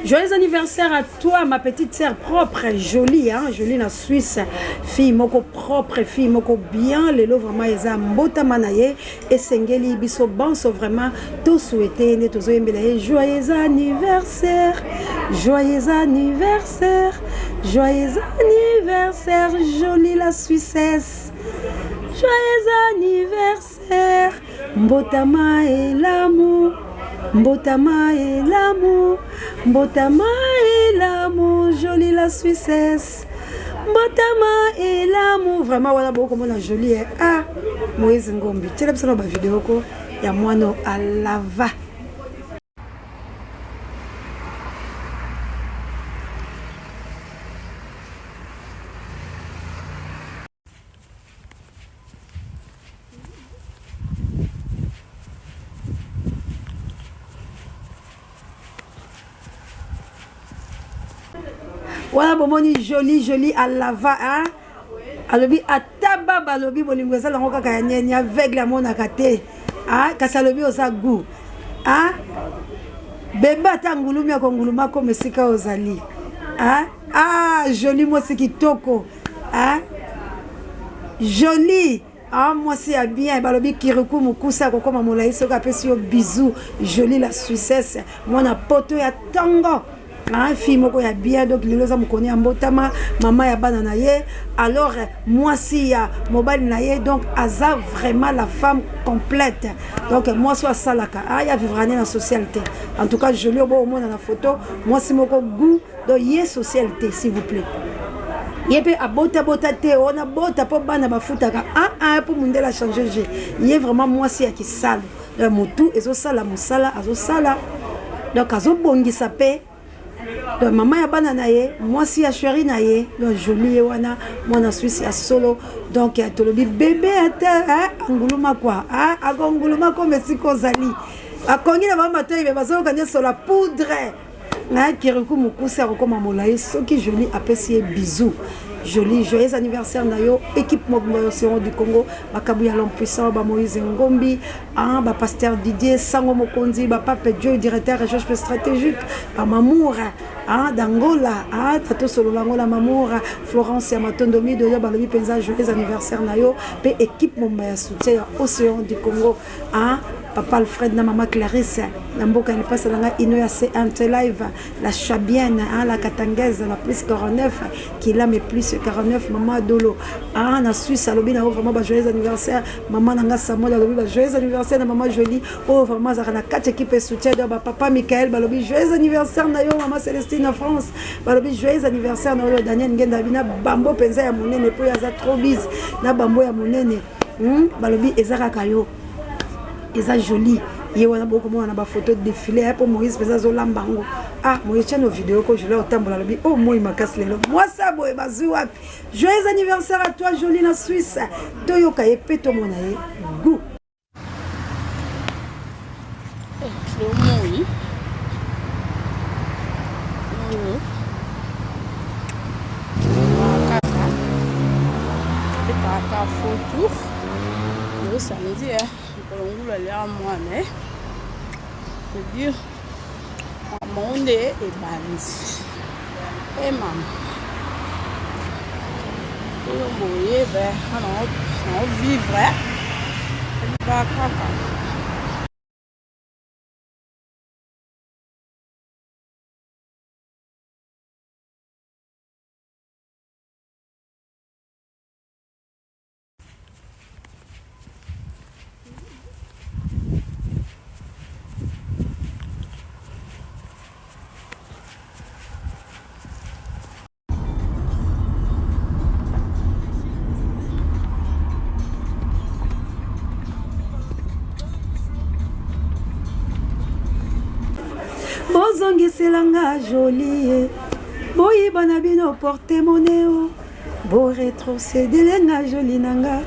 Joyeux anniversaire à toi, ma petite sœur propre, jolie, hein, jolie la Suisse, fille moko propre, fille moko bien, les lots vraiment eza mbota manaye, et sengeli biso banso vraiment, tout souhaité, ne tozo yembelaye, joyeux anniversaire, joyeux anniversaire, joyeux anniversaire, jolie la Suissesse, joyeux anniversaire, mbotama et l'amour. Mbotama et l'amour, Mbotama et l'amour, jolie la Suissesse. Mbotama et l'amour, vraiment voilà beaucoup comme on a joli. Ah, Moïse Ngombi, tu as vu la vidéo ko ya moano à lava. Voilà, bon, joli à lava, hein. Alobi ataba balobi bolingo za lango kaka nyenya avec la mona kate. Ah, kasalobi osa goût. Ah, bébé atangulumi akonguluma comme sika ozali. Ah, joli moi c'est kitoko. Ah, joli. Ah, moi c'est bien. Balobi Kirikou Mukusa kokoma molai soka pesi yo bisou. Joli la Suissesse. Moi na poto ya tango. Un fille moko ya bien donc les gens me connaissent en botama maman ya bana na ye alors moi si ya mobile na ye donc aza vraiment la femme complète donc moi soit salaka ah ya vivre dans la socialité en tout cas je lui au moins dans la photo moi si moko goût donc y socialité s'il vous plaît yé a bota te on a bota pour bana bafuta ka pour mundela changer je y vraiment moi si ya qui sale donc mutu ezo sala musala azo sala donc azo bongisa pe. Donc maman ya bana na ye, moi si ya chéri na ye, donc joli wana, moi na Suisse ya solo, donc ya tolobi bébé ata, anguluma quoi, agonguluma comme si kozali, akongi na mama to ibe bazo kanya sur la poudre, Kirikou Mukusa kokoma molai, soki joli apesi bisous. Joli, joyeux anniversaire Nayo, équipe mobilisation du Congo, Bakabuya l'homme puissant, Moïse Ngombi, Pasteur Didier, Sango Mokonzi, Pape Dieu, directeur recherche stratégique, Mamour, d'Angola, Tato Solo l'Angola, Mamour, Florence Yamatondomi, de Balobi Penza, joyeux anniversaire Nayo, et équipe mobilisation soutien Océan du Congo, Papa Alfred, na maman Clarisse, Namboka il passe dans la Ino CNT Live, la Chabienne, la Katangaise, la plus 49, qui l'a mais plus 49, maman Adolo, la Suisse, à l'objet, vraiment joyeux anniversaire, maman Nanga Samo, joyeux anniversaire, maman Jolie, oh vraiment, ça a 4 équipes soutien de papa Michael, balobi joyeux anniversaire, Nayo, maman Célestine en France, balobi joyeux anniversaire, Nayo, Daniel Ngendavina, Bambo Penza ya Mounene, puis Yaza Trobis, na Bambo ya Mounene, balobi Ezara Kayo. Eza joli ye wana beaucoup moi na ba photo de défilé pour Moïse pesa zo lambango Moïse tient nos vidéos que je l'ai au tambour la bi oh moi il m'a cassé les moi ça boy bazui wapi joyeux anniversaire à toi jolie la Suisse toyo kaye peto mona ye goût photo samedi kolongola lia mwana je dire monde et bandi et maman on boye ben on vivre ba kaka. Bozongiselanga jolie, boyiba na bino porte-monnaie, bo rétrocéder nga jolie nanga,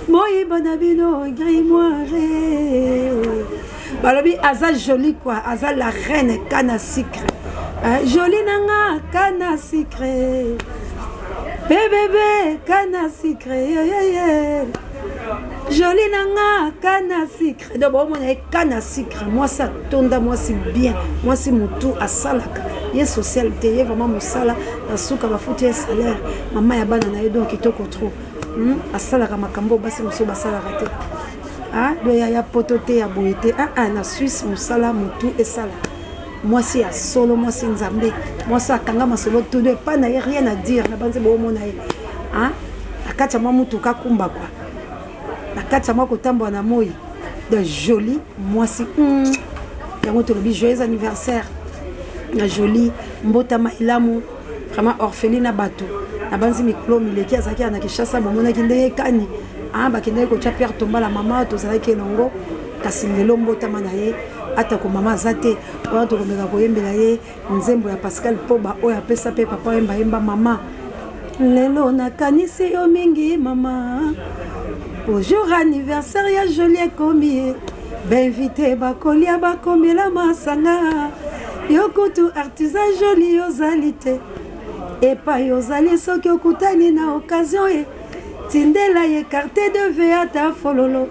boyiba na bino grimoire. Balobi aza jolie quoi, aza la reine canne à sucre, jolie nanga canne à sucre, bébé canne à sucre, jolie nanga canne à sucre. D'abord, on a canne à sucre. Moi, ça tombe, moi, c'est bien. Moi, c'est mon tour à salaka. ye social te ye vraiment mosala na suka bafuti ye salaire mama ya bana na ye donc kitoko trop asalaka makambo basi mosusu basalaka te do ya poto te ya boye te na Suisse mosala motu esala mwasi ya solo mwasi nzambe mwasi akanga masolo tout de pas na ye rien à dire na banze bomona ye akati mwa mutuka kumba kwa akati mwa kotambo na moi de joli mwasi yango tolobi joyeux anniversaire na joli mbotama ilamu vraiment orpheline na bato na banzi mikolo mileki azaki na Kinshasa bomonaki ndenge kani bakendaki kotya Pierre Tombala mama tozalaki elongo kasi lelo mbotama na ye atako mama aza te wana tokomeka koyembela ye nzembo ya Pascal Poba oyo apesa mpe papa yembayemba mama lelo nakanisi yo mingi mama bonjour anniversaire ya joli ekomi bainvite bakolia bakomela masanga yo kutu artisan joli ozali te epai ozali soki okutani na occasion tindela ye carte de veata fololo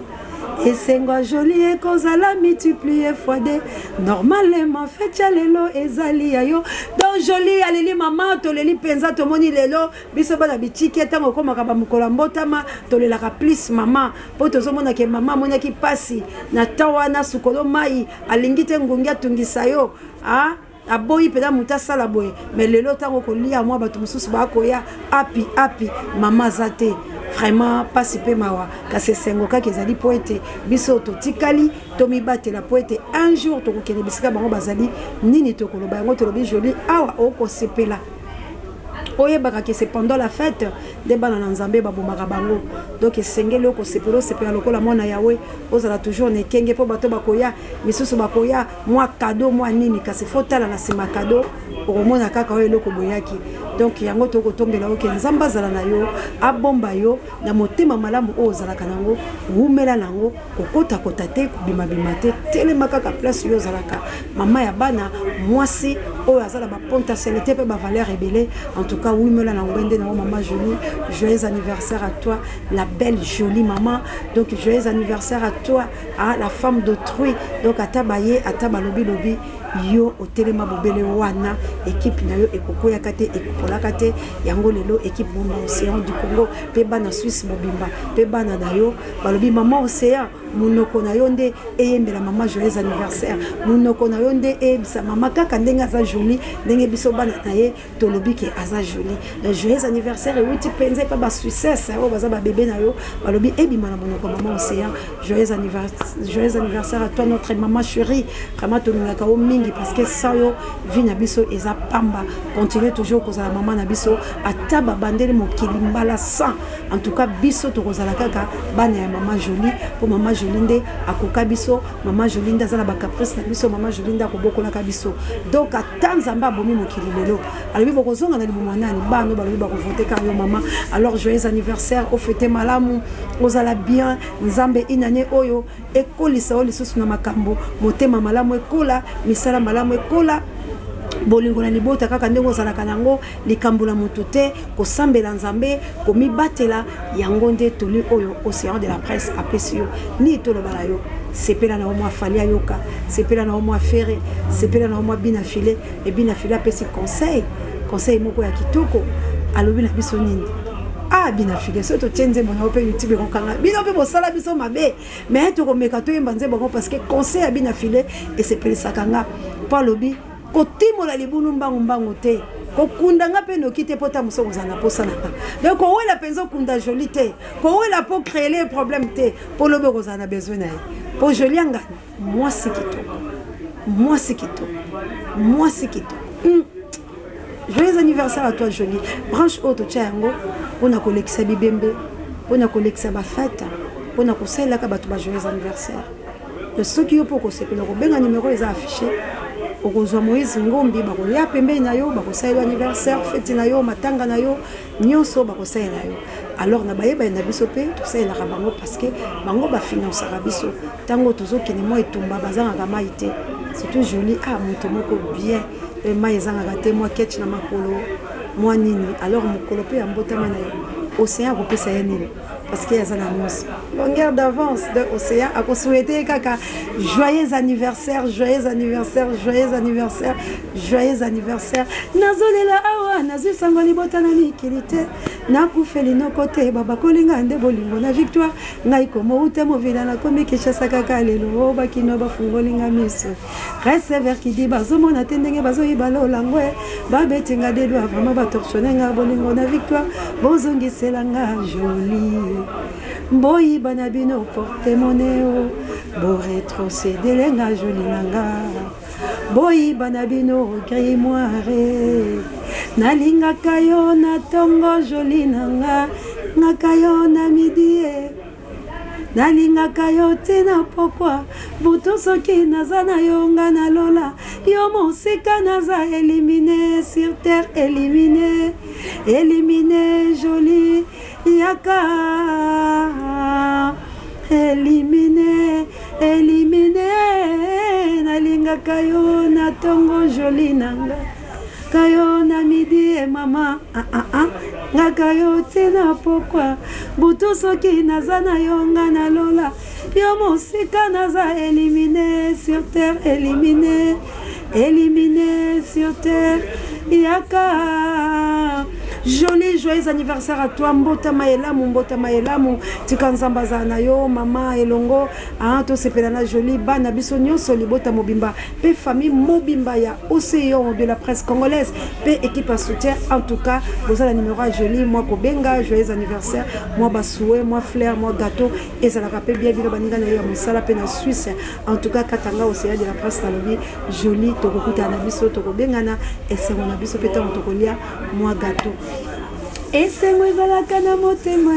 esengo joli ekozala multiplié fois deux normalement fete ya lelo ezali ya yo donc joli aleli mama toleli penza tomoni lelo biso bana bitiki ntango okomaka bamokolo mbotama tolelaka plus mama mpo tozomona ke mama amonaki pasi na ntan wana sukolo mai alingi te ngongi atungisa yo aboyi pena moto asala boye mais lelo ntango kolia mwa bato mosusu bakoya api mama aza te vraiment pasi pe mawa kasi esengo kaka ezali po ete biso totikali tomibatela po ete un jour tokokende bisika bango bazali nini tokoloba yango tolobi joli awa okosepela oyebaka ke c'est pendant la fête de bana na nzambe babomaka bango donc esengeli okosepela osepela lokola mwana yawe ozala toujours nekenge mpo bato bakoya misusu bakoya mwa kado mwa nini kasi fotala na nsima kado okomona kaka oyo eloko boyaki donc yango tokotombela oke nzambe azala na yo abomba yo na motema malamu oyo ozalaka nango wumela nango kokotakota te kobimabima te telema kaka place oyo ozalaka mama ya bana mwasi oyo aza na bapotentialité mpe bavaleur ebele en tout cas wumela nango nde nango mama jolie joyeux anniversaire à toi la belle jolie maman donc joyeux anniversaire à toi la femme d'autrui donc ata baye ata balobi yo otelema bobele wana équipe na yo ekokoyaka te ekopolaka te yango lelo équipe bomba océan du Congo pe bana Suisse mobimba pe bana na yo balobi mama océan munoko na yo nde eyembela mama joyeux anniversaire munoko na yo nde eyebisa mama kaka ndenge aza joli ndenge biso bana na ye tolobi ke aza joli le joyeux anniversaire euti penze pa ba succès oyo baza babebe na yo balobi ebima na monoko mama océan joyeux anniversaire à toi notre maman chérie vraiment tolingaka o mingi parce que ça yo vie na biso eza pamba continuer toujours kozala mama na biso ata babandeli mokili mbala 100 en tout cas biso tokozala kaka bana ya mama jolie po mama jolie nde akoka biso mama jolie nde azala bacaprice na biso mama jolie nde akobokolaka biso donc ata nzambe abomi mokili lelo alobi bokozonga na libumu nani bano balobi bakovote kaka yo mama alors joyeux anniversaire ofete malamu ozala bien nzambe inane oyo ekolisa oyo lisusu na makambo motema malamu ekola misala malamu ekola bolingo na libota kaka ndenge ozalaka nango likambo na motu te kosambela nzambe komibatela yango nde toli oyo océan de la presse apesi yo ni tolobala yo sepela na omwa fali ayoka sepela na omwa fere sepela na omwa bina file e bina file apesi conseil moko ya kitoko alobi na biso nini bina file so to tienze bona ope YouTube kokanga bino pe bosala biso mabe mais to komeka to yemba nze bango parce que conseil ya bina file et sepelisa kanga pa lobi kotimola libunu mbangu te kokundanga pe noki te pota musoko zana posana pa donc owela penzo kunda joli te owela po créer les problèmes te po lobe kozana besoin na po joli anga moi c'est kito joyeux anniversaire à toi Jolie branche auto tchango pona kolekisa bibembe pona kolekisa ba fête pona kosela ka bato ba joyeux anniversaire le soki yo poko sepela ko benga numéro eza affiché okozwa Moïse Ngombi bakoya pembe na yo bakosala anniversaire fête na yo matanga na yo nyonso bakosala na yo alors na bayeba na biso pe tosala ka bango parce que bango ba finance ka biso tango tozokene mo etumba bazanga maite c'est tout joli moto moko bien mai ezanga te moi ketch na makolo moi nini alors mokolo pe ya mbotama na yo océan kopesa ya nini parce que yazana nyonso longueur d'avance de Océan a souhaité kaka joyeux anniversaire, joyeux anniversaire, joyeux anniversaire, joyeux anniversaire. Nazolela awa nazu sangoli botana mikilite nakufeli no côté baba kolinga nde bolingo na victoire ngai komo ute movila na komi kishasa kaka lelo bakino bafungolinga miso reste vers qui dit bazomona tendenge bazoyiba lolangwe babetinga delo vraiment batorchonenga bolingo na victoire bozongiselanga joli boyi banabino porte moneo bo retrocéder nga joli nanga boyi banabino grimoire nalingaka yo na tongo joli nanga ngaka yo na midi nalingaka yo tina pokwa butu soki naza na yo nga na lola yo mosika naza éliminé sur terre éliminé éliminé joli yaka éliminé éliminé nalingaka yo na tongo joli nanga kayo na midi mama ngaka yo tina pokwa butu soki naza na yo nga na lola yo mosika naza éliminé sur terre éliminé éliminé sur terre yaka joli joyeux anniversaire à toi mbota maelamu tikanzamba zana yo mama elongo to sepelana joli bana biso nyonso libota mobimba pe famille mobimba ya océan de la presse congolaise pe équipe à soutien en tout cas vous avez la numéro joli moi kobenga joyeux anniversaire moi basoué moi fleur moi gâteau et ça la rappelle bien bilo baninga na yo musala pe na Suisse en tout cas katanga océan de la presse talobi joli tokokuta na biso tokobengana et c'est mon biso pe tokolia moi gâteau esengo ezalaka na motema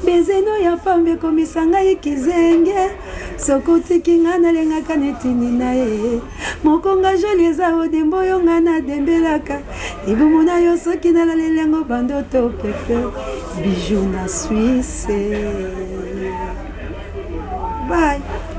bezeno ya pambe komisa ngai kizenge sokotiki nga nalengaka netini na ye mokonga joli eza odembo oyo nga nadembelaka libumu na yo soki nalalelengo bandoto pepe bijou na Suisse. Bye.